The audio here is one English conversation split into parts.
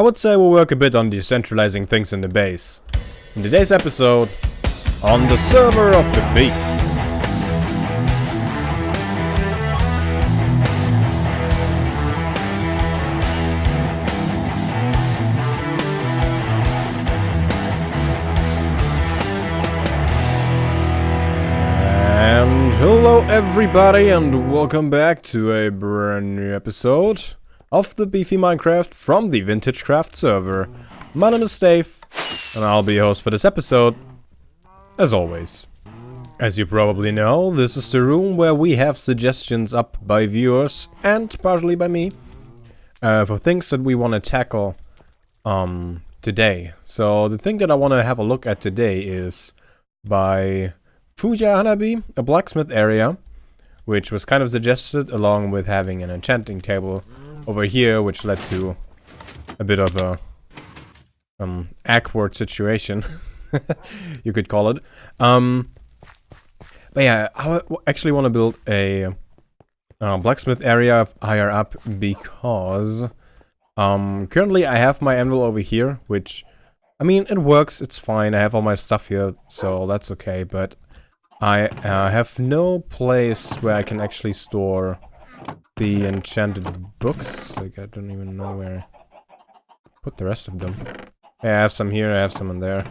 I would say we'll work a bit on decentralizing things in the base. In today's episode, on the server of the Beef. And hello everybody and welcome back to a brand new episode of the Beefy Minecraft from the VintageCraft server. My name is Dave, and I'll be your host for this episode, as always. As you probably know, this is the room where we have suggestions up by viewers, and partially by me, for things that we want to tackle today. So the thing that I want to have a look at today is by Fnassau, a blacksmith area, which was kind of suggested along with having an enchanting table over here, which led to a bit of a awkward situation, you could call it. But yeah, I actually want to build a blacksmith area higher up because currently I have my anvil over here, which, I mean, it works, it's fine, I have all my stuff here, so that's okay, but I have no place where I can actually store the enchanted books. Like, I don't even know where I put the rest of them. Yeah, I have some here, I have some in there.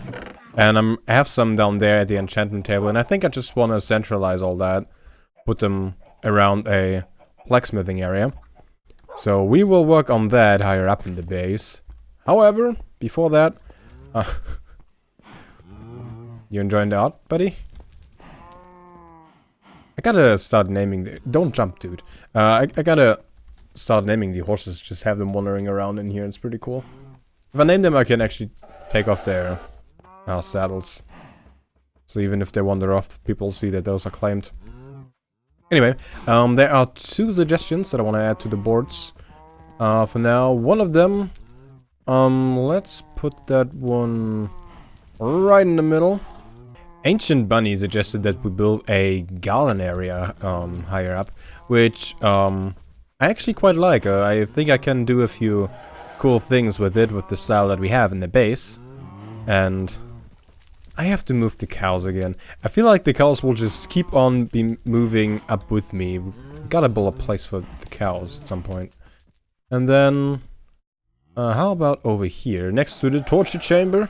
And I have some down there at the enchantment table, and I think I just want to centralize all that. Put them around a blacksmithing area. So we will work on that higher up in the base. However, before that... you enjoying the art, buddy? I gotta start naming the... Don't jump, dude. I gotta start naming the horses, just have them wandering around in here, it's pretty cool. If I name them, I can actually take off their saddles. So even if they wander off, people see that those are claimed. Anyway, there are two suggestions that I want to add to the boards. For now, one of them... let's put that one right in the middle. Ancient Bunny suggested that we build a garden area higher up, which I actually quite like. I think I can do a few cool things with it, with the style that we have in the base. And I have to move the cows again. I feel like the cows will just keep on be moving up with me. Gotta build a place for the cows at some point. And then, how about over here, next to the torture chamber,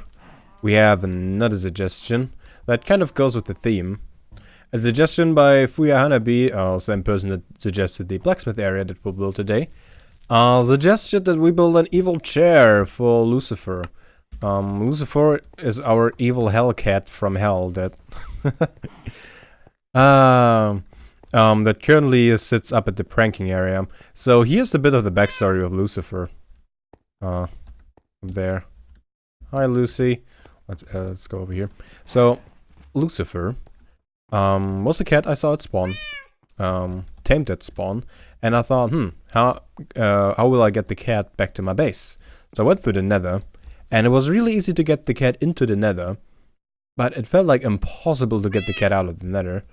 we have another suggestion. That kind of goes with the theme. A suggestion by Fnassau, same person that suggested the blacksmith area that we'll build today, suggested that we build an evil chair for Lucifer. Lucifer is our evil hellcat from hell that that currently sits up at the pranking area. So here's a bit of the backstory of Lucifer. Up there. Hi, Lucy. Let's go over here. So Lucifer was a cat I saw at spawn, tamed at spawn, and I thought, how will I get the cat back to my base? So I went through the nether, and it was really easy to get the cat into the nether, but it felt like impossible to get the cat out of the nether.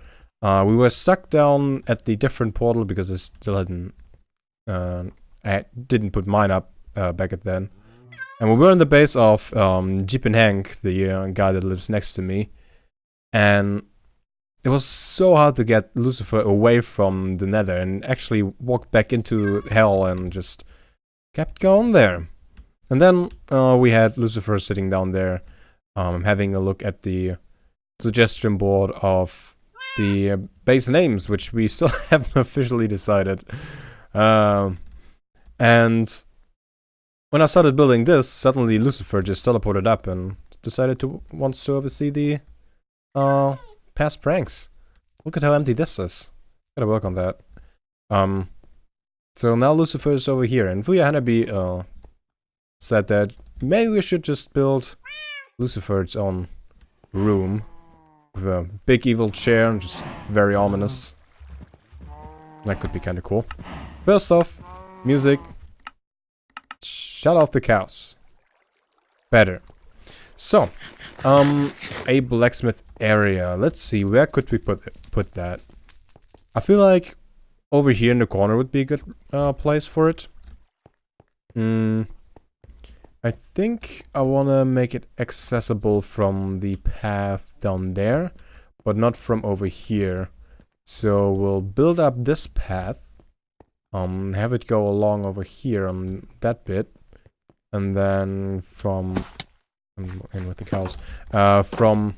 We were stuck down at the different portal because I still hadn't, I didn't put mine up back at then. And we were in the base of Jeep and Hank, the guy that lives next to me. And it was so hard to get Lucifer away from the nether and actually walked back into hell and just kept going there. And then we had Lucifer sitting down there having a look at the suggestion board of the base names, which we still haven't officially decided. And when I started building this, suddenly Lucifer just teleported up and decided to wants to oversee the past pranks. Look at how empty this is. Gotta work on that. So now Lucifer is over here, and Fnassau said that maybe we should just build Lucifer's own room with a big evil chair and just very ominous. That could be kind of cool. First off, music. Shut off the cows. Better. So, a blacksmith area. Let's see, where could we put that? I feel like over here in the corner would be a good place for it. I think I want to make it accessible from the path down there, but not from over here. So we'll build up this path, have it go along over here on that bit, and then from, in with the cows, from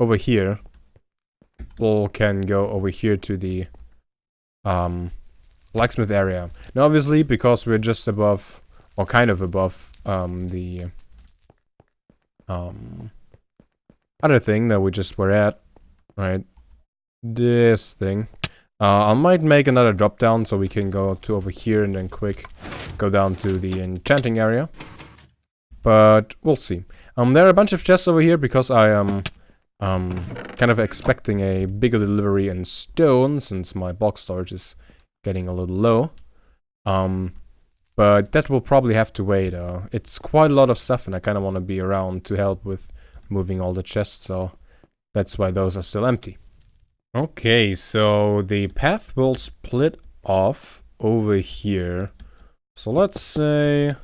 over here, we can go over here to the blacksmith area. Now obviously, because we're just above, or kind of above, the other thing that we just were at, right? This thing. I might make another drop down so we can go to over here and then quick go down to the enchanting area. But we'll see. There are a bunch of chests over here because I am kind of expecting a bigger delivery in stone since my block storage is getting a little low. But that will probably have to wait. It's quite a lot of stuff and I kind of want to be around to help with moving all the chests, so that's why those are still empty. Okay, so the path will split off over here. So let's say,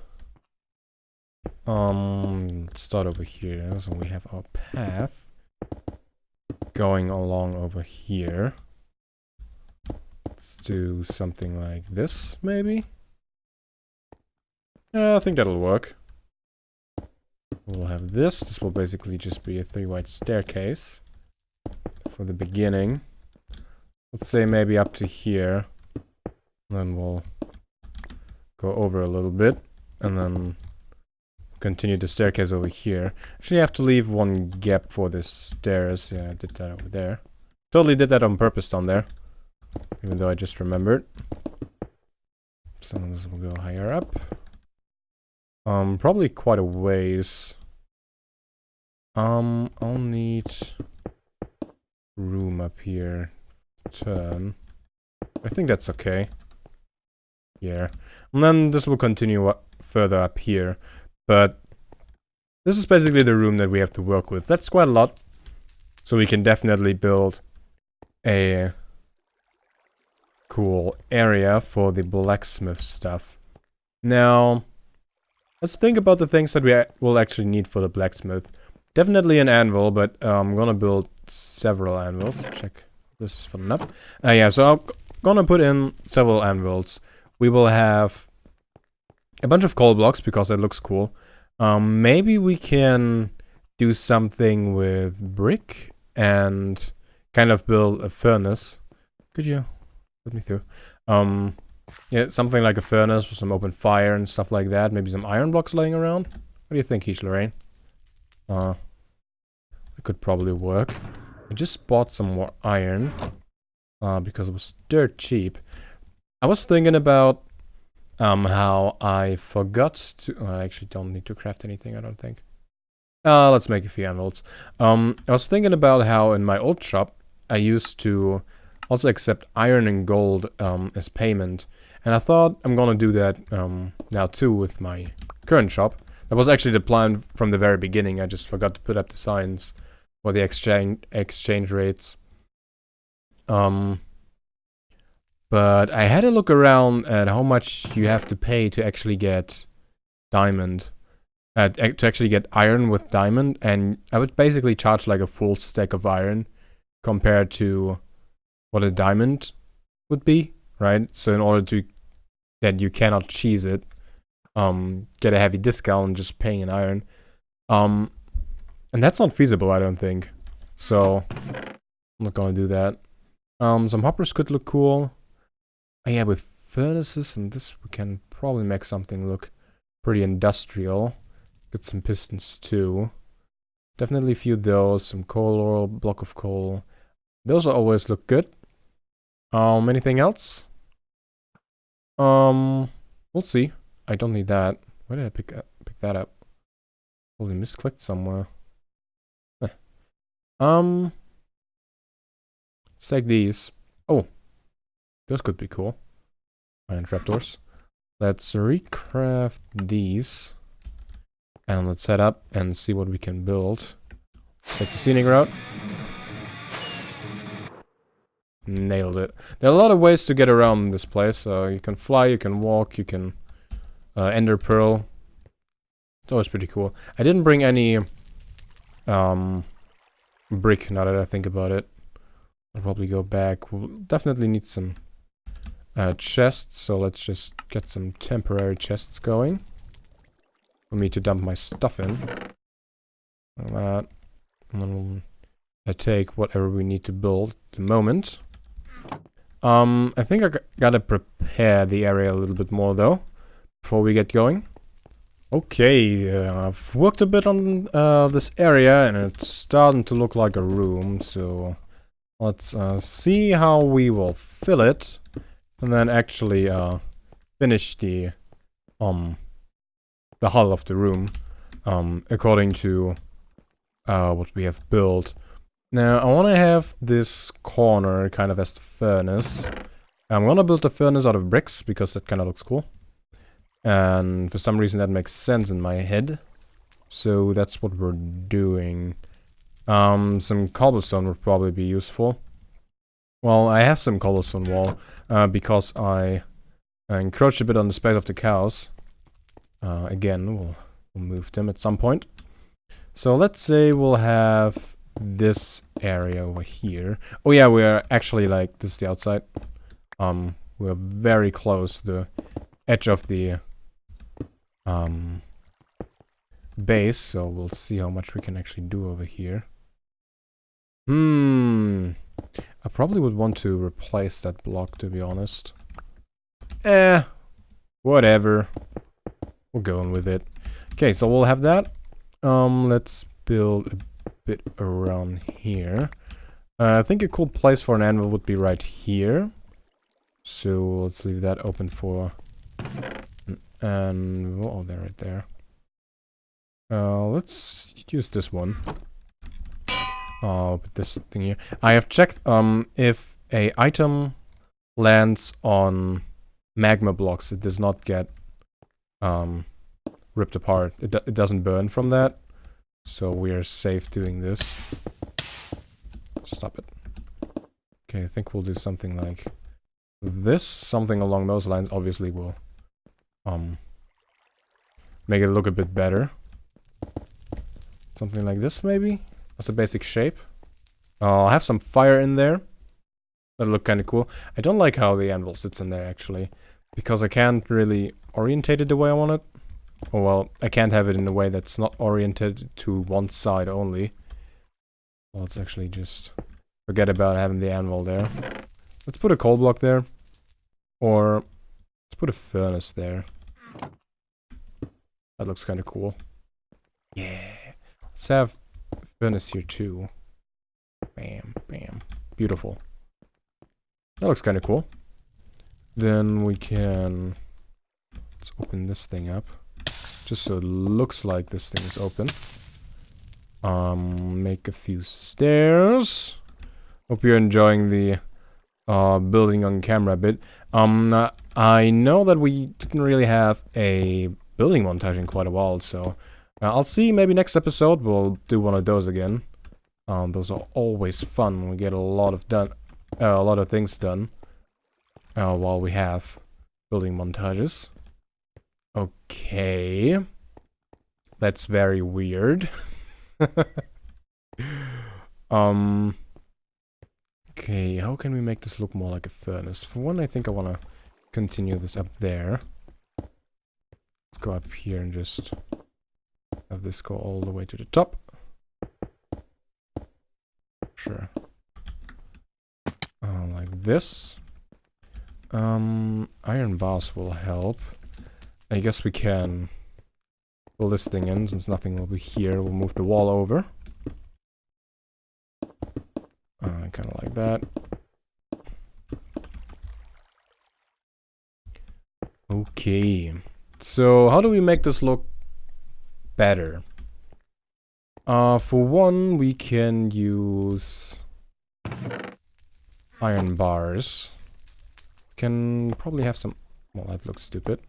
let's start over here. So we have our path going along over here. Let's do something like this, maybe. Yeah, I think that'll work. We'll have this. This will basically just be a 3-wide staircase for the beginning. Let's say maybe up to here. Then we'll go over a little bit and then continue the staircase over here. Actually, I have to leave one gap for the stairs. Yeah, I did that over there. Totally did that on purpose down there, even though I just remembered. So this will go higher up. Probably quite a ways. I'll need room up here. Turn. I think that's okay. Yeah. And then this will continue further up here. But this is basically the room that we have to work with. That's quite a lot. So we can definitely build a cool area for the blacksmith stuff. Now, let's think about the things that we will actually need for the blacksmith. Definitely an anvil, but I'm gonna build several anvils. Check. This is filling up. Yeah, so I'm gonna put in several anvils. We will have a bunch of coal blocks because that looks cool. Maybe we can do something with brick and kind of build a furnace. Could you let me through? Yeah, something like a furnace with some open fire and stuff like that. Maybe some iron blocks laying around. What do you think, Heesh Lorraine? That could probably work. I just bought some more iron because it was dirt cheap. I was thinking about how I forgot to... I actually don't need to craft anything, I don't think. Let's make a few anvils. I was thinking about how in my old shop I used to also accept iron and gold as payment. And I thought I'm gonna do that now too with my current shop. That was actually the plan from the very beginning. I just forgot to put up the signs for the exchange rates. But I had a look around at how much you have to pay to actually get diamond. To actually get iron with diamond, and I would basically charge like a full stack of iron compared to what a diamond would be, right? So in order to that you cannot cheese it, get a heavy discount just paying in iron. And that's not feasible, I don't think. So I'm not gonna do that. Some hoppers could look cool. Oh, yeah, with furnaces and this we can probably make something look pretty industrial. Get some pistons too. Definitely a few of those, some coal or block of coal. Those will always look good. Anything else? We'll see. I don't need that. Why did I pick that up? Probably misclicked somewhere. Let's take these. Oh, those could be cool. Iron trapdoors. Let's recraft these. And let's set up and see what we can build. Take the scenic route. Nailed it. There are a lot of ways to get around this place. You can fly, you can walk, you can ender pearl. It's always pretty cool. I didn't bring any brick, now that I think about it. I'll probably go back. We'll definitely need some chests, so let's just get some temporary chests going for me to dump my stuff in. Like that. And then I take whatever we need to build at the moment. I think I gotta prepare the area a little bit more though, before we get going. Okay, I've worked a bit on this area and it's starting to look like a room, so let's see how we will fill it and then actually finish the hull of the room according to what we have built. Now, I want to have this corner kind of as the furnace. I'm gonna build the furnace out of bricks because that kind of looks cool. And for some reason that makes sense in my head. So that's what we're doing. Some cobblestone would probably be useful. Well, I have some cobblestone wall because I encroached a bit on the space of the cows. Again, we'll move them at some point. So let's say we'll have this area over here. Oh yeah, we are actually like, this is the outside. We're very close to the edge of the base, so we'll see how much we can actually do over here. I probably would want to replace that block, to be honest. Whatever. We're going with it. Okay, so we'll have that. Let's build a bit around here. I think a cool place for an anvil would be right here. So let's leave that open for an anvil. Oh, they're right there. Let's use this one. Put this thing here. I have checked if a item lands on magma blocks, it does not get ripped apart. It doesn't burn from that. So we are safe doing this. Stop it. Okay, I think we'll do something like this. Something along those lines obviously will make it look a bit better. Something like this maybe? That's a basic shape. I'll have some fire in there. That'll look kind of cool. I don't like how the anvil sits in there actually, because I can't really orientate it the way I want it. Oh well, I can't have it in a way that's not oriented to one side only. Well, let's actually just forget about having the anvil there. Let's put a coal block there. Or let's put a furnace there. That looks kind of cool. Yeah. Let's have a furnace here too. Bam, bam. Beautiful. That looks kind of cool. Then we can... let's open this thing up. Just so it looks like this thing is open. Make a few stairs. Hope you're enjoying the building on camera bit. I know that we didn't really have a building montage in quite a while, so I'll see maybe next episode we'll do one of those again. Those are always fun. We get a lot of things done while we have building montages. Okay. That's very weird. Okay, how can we make this look more like a furnace? For one, I think I want to continue this up there. Let's go up here and just have this go all the way to the top. Sure. Like this. Iron bars will help. I guess we can pull this thing in since nothing will be here. We'll move the wall over. Kind of like that. Okay. So how do we make this look better? For one, we can use iron bars. Can probably have some... well, that looks stupid.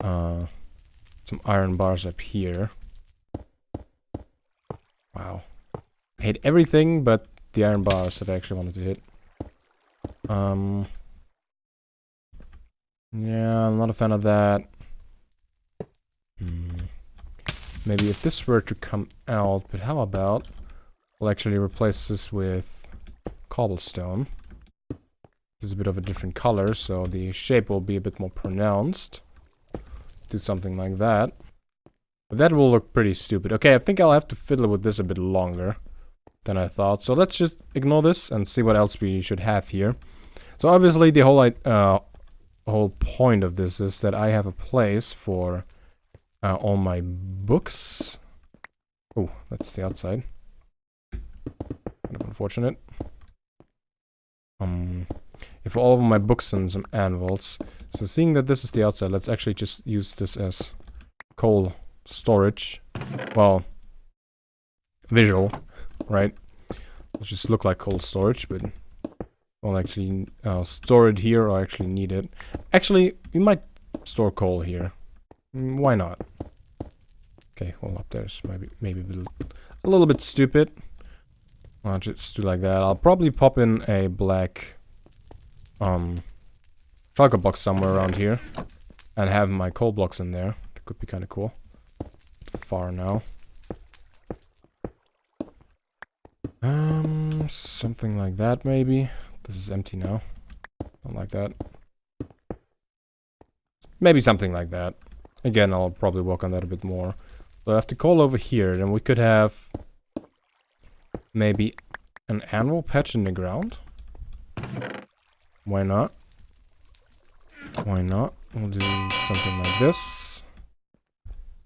Some iron bars up here. Wow. I hate everything but the iron bars that I actually wanted to hit. Yeah, I'm not a fan of that. maybe if this were to come out, but how about we'll actually replace this with cobblestone. This is a bit of a different color, so the shape will be a bit more pronounced. Do something like that. But that will look pretty stupid. Okay, I think I'll have to fiddle with this a bit longer than I thought. So let's just ignore this and see what else we should have here. So obviously the whole point of this is that I have a place for all my books. Oh, that's the outside. Kind of unfortunate. If all of my books and some anvils. So seeing that this is the outside, let's actually just use this as coal storage. Well, visual, right? It'll just look like coal storage, but I'll actually store it here or actually need it. Actually, we might store coal here. Why not? Okay, well up there's maybe a little bit stupid. I'll just do like that. I'll probably pop in a black shulker box somewhere around here and have my coal blocks in there. That could be kind of cool. Far now. Something like that maybe. This is empty now. Not like that. Maybe something like that. Again, I'll probably work on that a bit more. So I have the coal over here, then we could have maybe an anvil patch in the ground. Why not? Why not? We'll do something like this.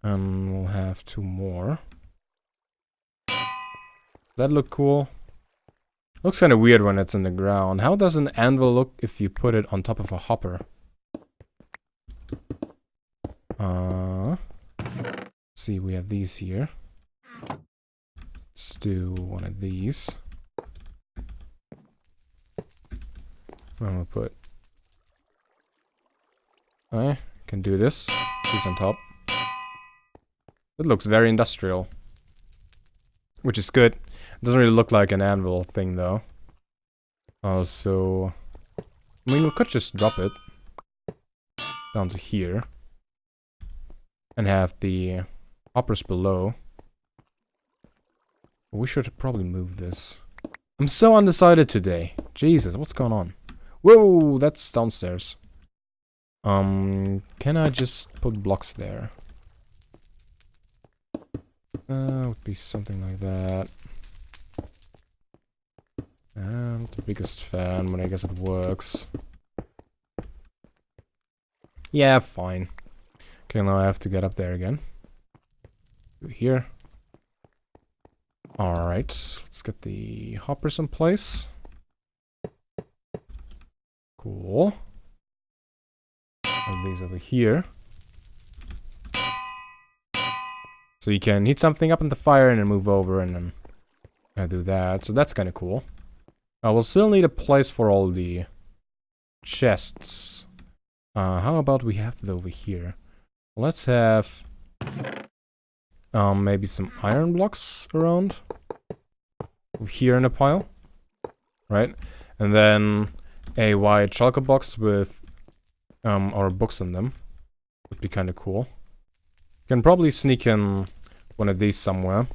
And we'll have 2 more. That look cool? Looks kind of weird when it's in the ground. How does an anvil look if you put it on top of a hopper? See, we have these here. Let's do one of these. I'm gonna put... I can do this. These on top. It looks very industrial. Which is good. It doesn't really look like an anvil thing though. So... I mean, we could just drop it down to here. And have the hoppers below. We should probably move this. I'm so undecided today. Jesus, what's going on? Whoa, that's downstairs. Can I just put blocks there? Would be something like that. I'm not the biggest fan, but I guess it works. Yeah, fine. Okay, now I have to get up there again. Here. Alright, let's get the hoppers in place. Cool. And these over here. So you can heat something up in the fire and then move over and then do that. So that's kind of cool. We'll still need a place for all the chests. How about we have it over here? Let's have maybe some iron blocks around here in a pile, right? And then a white shulker box with our books in them. Would be kind of cool. Can probably sneak in one of these somewhere,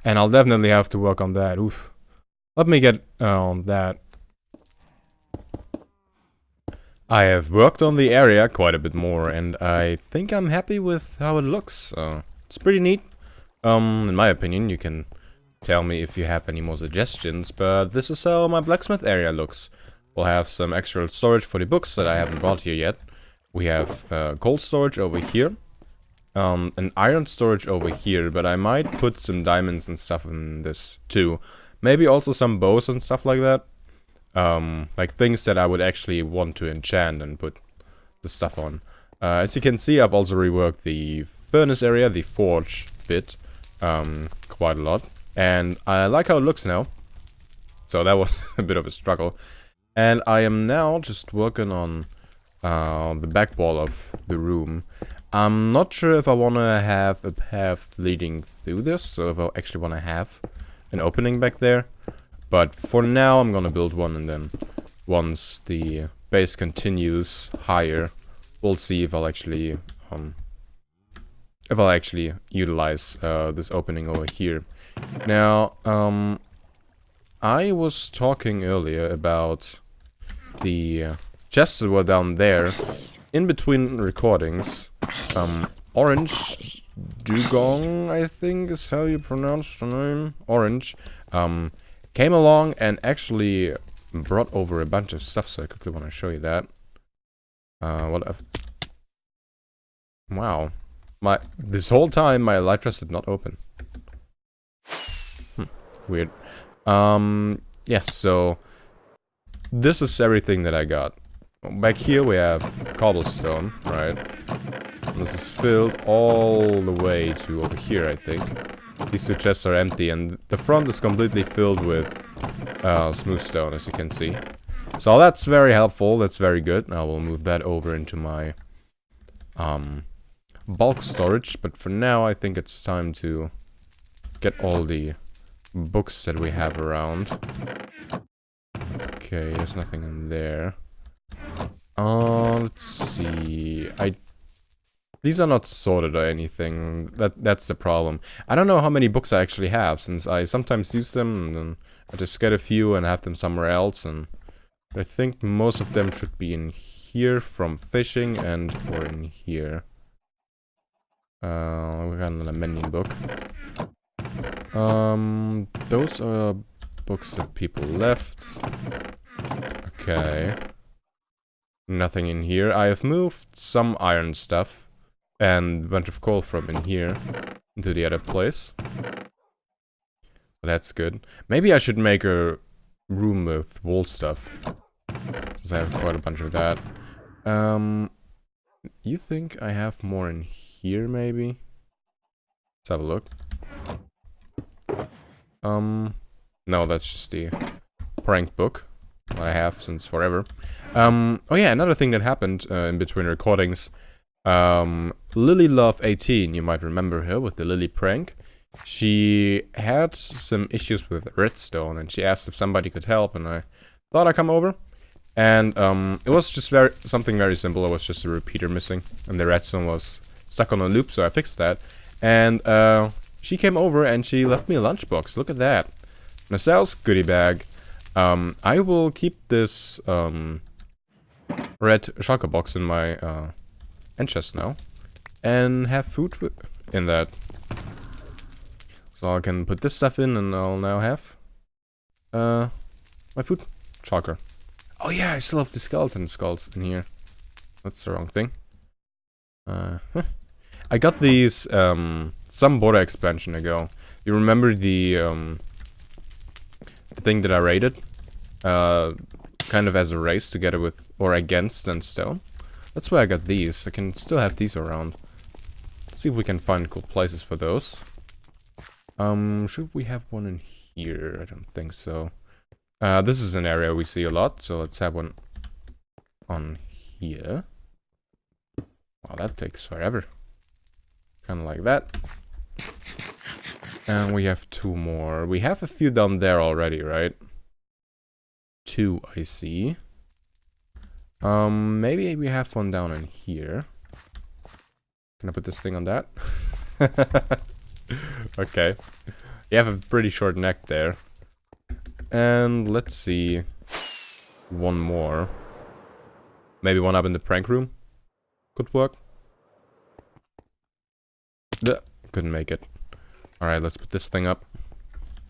and I'll definitely have to work on that. Oof. Let me get that. I have worked on the area quite a bit more, and I think I'm happy with how it looks. It's pretty neat. In my opinion, you can tell me if you have any more suggestions, but this is how my blacksmith area looks. We'll have some extra storage for the books that I haven't brought here yet. We have coal storage over here. An iron storage over here, but I might put some diamonds and stuff in this too. Maybe also some bows and stuff like that. Like things that I would actually want to enchant and put the stuff on. As you can see, I've also reworked the furnace area, the forge bit, quite a lot. And I like how it looks now. So that was a bit of a struggle. And I am now just working on the back wall of the room. I'm not sure if I want to have a path leading through this, so if I actually want to have an opening back there. But for now, I'm gonna build one, and then once the base continues higher, we'll see if I'll actually if I'll actually utilize this opening over here. Now, I was talking earlier about the chests that were down there. In between recordings, Orange Dugong, I think is how you pronounce the name. Orange, came along and actually brought over a bunch of stuff, so I quickly want to show you that. Wow. This whole time my Elytras did not open. Weird. Yeah, so this is everything that I got. Back here we have cobblestone, right? And this is filled all the way to over here, I think. These two chests are empty, and the front is completely filled with smooth stone, as you can see. So that's very helpful, that's very good. Now we'll move that over into my bulk storage, but for now I think it's time to get all the books that we have around. Okay, there's nothing in there. Let's see. These are not sorted or anything. That's the problem. I don't know how many books I actually have, since I sometimes use them and then I just get a few and have them somewhere else, and I think most of them should be in here from fishing and or in here. We got another mending book. Those are books that people left. Okay. Nothing in here. I have moved some iron stuff and a bunch of coal from in here into the other place. That's good. Maybe I should make a room with wool stuff, since I have quite a bunch of that. You think I have more in here, maybe? Let's have a look. No, that's just the prank book that I have since forever. Oh yeah, another thing that happened in between recordings. Lily Love 18, you might remember her with the Lily prank. She had some issues with redstone, and she asked if somebody could help, and I thought I'd come over. And it was just something very simple. It was just a repeater missing, and the redstone was stuck on a loop, so I fixed that. And she came over and she left me a lunchbox. Look at that. Fnassau's goodie bag. I will keep this red shulker box in my end chest now, and have food in that. So I can put this stuff in, and I'll now have my food shulker. Oh yeah, I still have the skeleton skulls in here. That's the wrong thing. I got these some border expansion ago. You remember the thing that I raided? Kind of as a race together with, or against, and stone. That's where I got these. I can still have these around. Let's see if we can find cool places for those. Should we have one in here? I don't think so. This is an area we see a lot, so let's have one on here. Wow, that takes forever. Kind of like that. And we have two more. We have a few down there already, right? Two, I see. Maybe we have one down in here. Can I put this thing on that? Okay. You have a pretty short neck there. And let's see. One more. Maybe one up in the prank room. Could work. Couldn't make it. Alright, let's put this thing up.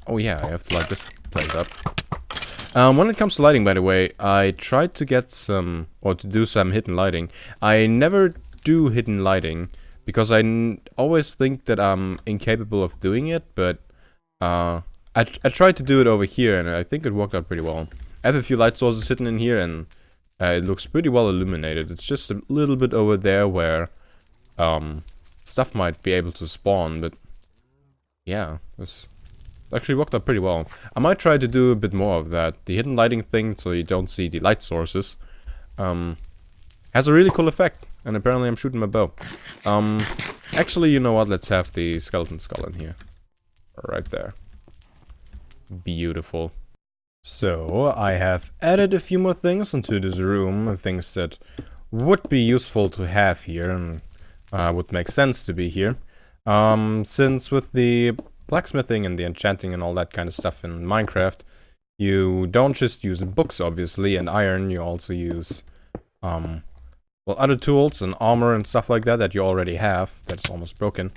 Oh yeah, I have to light this place up. When it comes to lighting, by the way, I tried to get some, or to do some hidden lighting. I never do hidden lighting, because I always think that I'm incapable of doing it, but I tried to do it over here, and I think it worked out pretty well. I have a few light sources sitting in here, and it looks pretty well illuminated. It's just a little bit over there where stuff might be able to spawn, but yeah, this actually worked out pretty well. I might try to do a bit more of that. The hidden lighting thing, so you don't see the light sources, has a really cool effect, and apparently I'm shooting my bow. Actually, you know what? Let's have the skeleton skull in here. Right there. Beautiful. So, I have added a few more things into this room, things that would be useful to have here, and would make sense to be here. Since with the blacksmithing and the enchanting and all that kind of stuff in Minecraft, you don't just use books, obviously, and iron, you also use, well, other tools and armor and stuff like that that you already have. That's almost broken.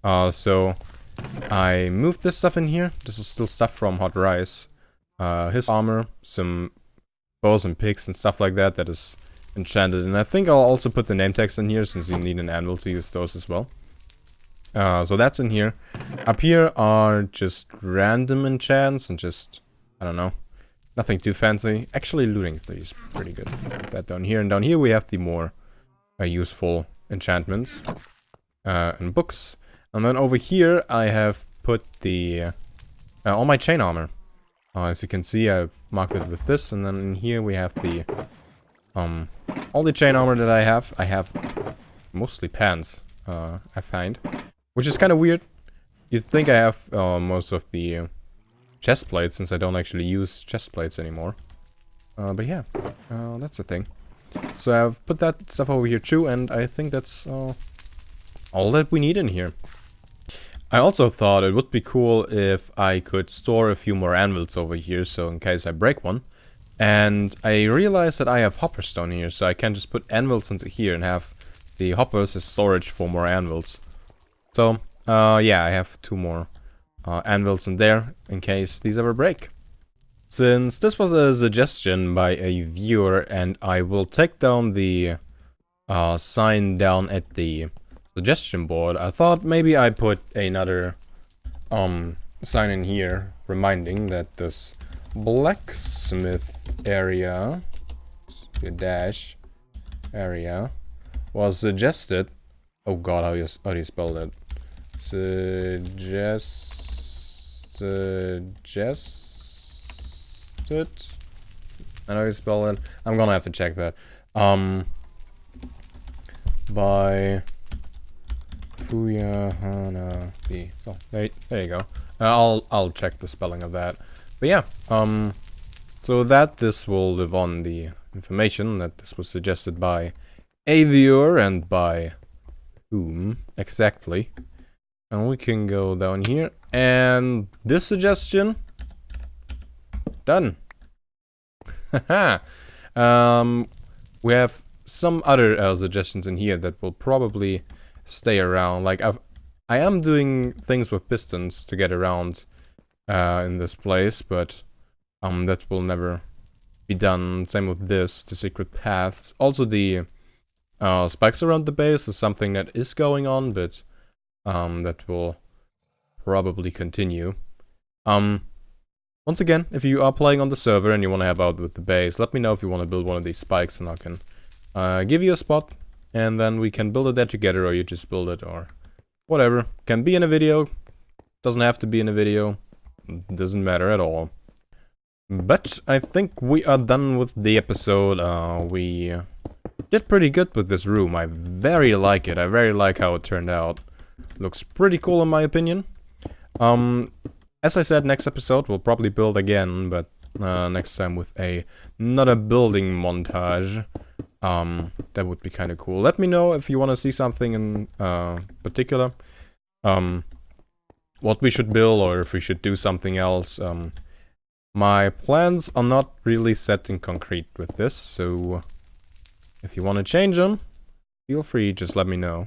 So I moved this stuff in here. This is still stuff from Hot Rice. His armor, some bows and picks and stuff like that that is enchanted. And I think I'll also put the name tags in here since you need an anvil to use those as well. So that's in here. Up here are just random enchants and just, I don't know, nothing too fancy. Actually, looting 3 is pretty good. Put that down here. And down here we have the more useful enchantments and books. And then over here I have put the all my chain armor. As you can see, I've marked it with this. And then in here we have the all the chain armor that I have. I have mostly pants, I find. Which is kind of weird. You'd think I have most of the chest plates, since I don't actually use chest plates anymore. But yeah, that's the thing. So I've put that stuff over here too, and I think that's all that we need in here. I also thought it would be cool if I could store a few more anvils over here, so in case I break one. And I realized that I have hopper stone here, so I can just put anvils into here and have the hoppers as storage for more anvils. So, yeah, I have 2 more anvils in there, in case these ever break. Since this was a suggestion by a viewer, and I will take down the sign down at the suggestion board, I thought maybe I put another sign in here, reminding that this blacksmith area, dash area, was suggested. Oh god, how do you spell that? Suggested. I know you spell it. I'm gonna have to check that. By Fuyahana B. So there you go. I'll check the spelling of that. But yeah, so that this will live on the information that this was suggested by a viewer and by whom exactly. And we can go down here and this suggestion done. We have some other suggestions in here that will probably stay around. Like I am doing things with pistons to get around in this place, but that will never be done. Same with this, the secret paths. Also the spikes around the base is something that is going on, but that will probably continue. Once again, if you are playing on the server and you want to help out with the base, let me know if you want to build one of these spikes and I can give you a spot and then we can build it there together, or you just build it, or whatever. Can be in a video, doesn't have to be in a video, doesn't matter at all. But I think we are done with the episode. We did pretty good with this room. I very like it. I very like how it turned out. Looks pretty cool in my opinion. As I said, next episode we'll probably build again, but next time with another building montage. That would be kind of cool. Let me know if you want to see something in particular. What we should build, or if we should do something else. My plans are not really set in concrete with this, so if you want to change them, feel free, just let me know.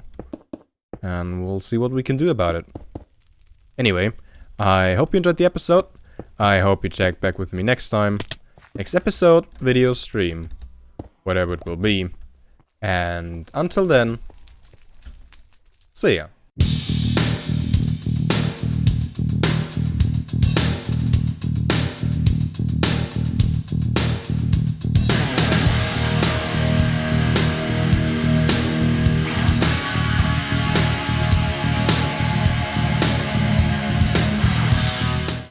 And we'll see what we can do about it. Anyway, I hope you enjoyed the episode. I hope you check back with me next time. Next episode, video, stream. Whatever it will be. And until then, see ya.